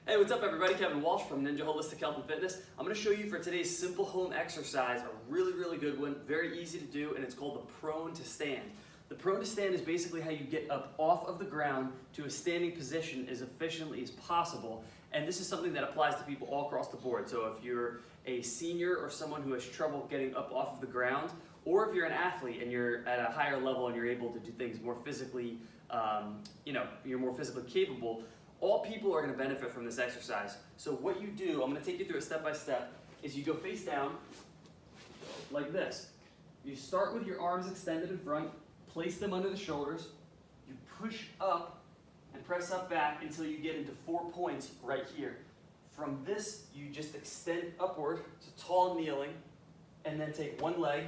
Hey, what's up everybody? Kevin Walsh from Ninja Holistic Health and Fitness. I'm going to show you for today's simple home exercise, a really good one, very easy to do, and it's called the prone to stand. The prone to stand is basically how you get up off of the ground to a standing position as efficiently as possible, and this is something that applies to people all across the board. So if you're a senior or someone who has trouble getting up off of the ground, or if you're an athlete and you're at a higher level and you're able to do things more physically, you're more physically capable, all people are going to benefit from this exercise. So what you do, I'm going to take you through it step by step, is you go face down like this. You start with your arms extended in front, place them under the shoulders, you push up and press up back until you get into 4 points right here. From this, you just extend upward to tall kneeling, and then take one leg,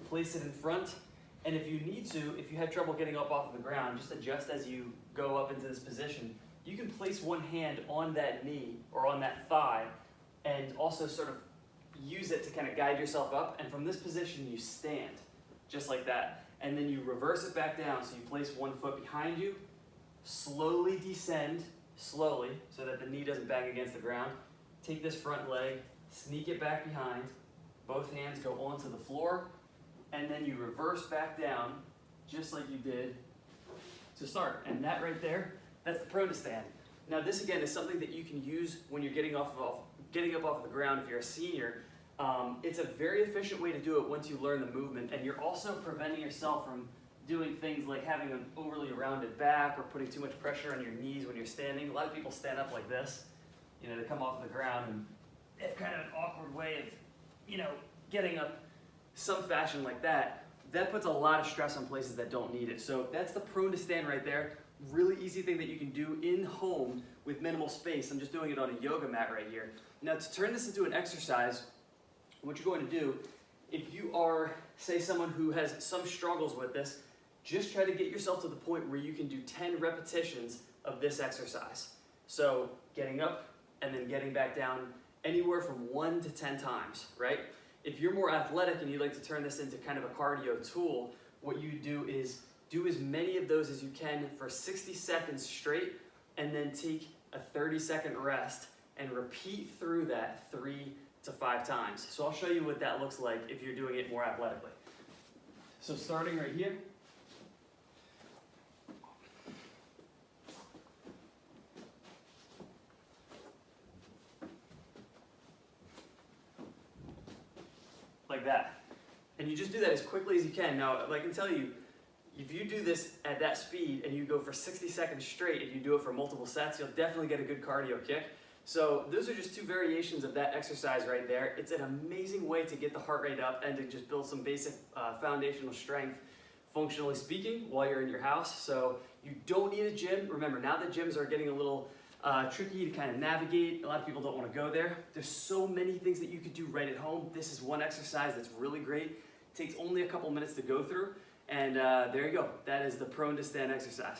place it in front, and if you need to, if you have trouble getting up off of the ground, just adjust as you go up into this position. You can place one hand on that knee or on that thigh and also sort of use it to kind of guide yourself up, and from this position you stand, just like that. And then you reverse it back down, so you place one foot behind you, slowly descend, slowly, so that the knee doesn't bang against the ground. Take this front leg, sneak it back behind, both hands go onto the floor, and then you reverse back down, just like you did to start. And that right there, that's the prone to stand. Now this again is something that you can use when you're getting up off of the ground if you're a senior. It's a very efficient way to do it once you learn the movement, and you're also preventing yourself from doing things like having an overly rounded back or putting too much pressure on your knees when you're standing. A lot of people stand up like this, they come off the ground, and they have kind of an awkward way of, getting up some fashion like that. That puts a lot of stress on places that don't need it. So that's the prone to stand right there. Really easy thing that you can do in home with minimal space. I'm just doing it on a yoga mat right here. Now to turn this into an exercise, what you're going to do, if you are, say, someone who has some struggles with this, just try to get yourself to the point where you can do 10 repetitions of this exercise. So getting up and then getting back down anywhere from 1 to 10 times, right? If you're more athletic and you'd like to turn this into kind of a cardio tool, what you do is do as many of those as you can for 60 seconds straight, and then take a 30-second rest and repeat through that 3 to 5 times. So I'll show you what that looks like if you're doing it more athletically. So starting right here. Like that. And you just do that as quickly as you can. Now, I can tell you, if you do this at that speed and you go for 60 seconds straight, if you do it for multiple sets, you'll definitely get a good cardio kick. So those are just 2 variations of that exercise right there. It's an amazing way to get the heart rate up and to just build some basic foundational strength, functionally speaking, while you're in your house. So you don't need a gym. Remember, now that gyms are getting a little tricky to kind of navigate, a lot of people don't want to go there. There's so many things that you could do right at home. This is one exercise that's really great. It takes only a couple minutes to go through. And there you go. That is the prone to stand exercise.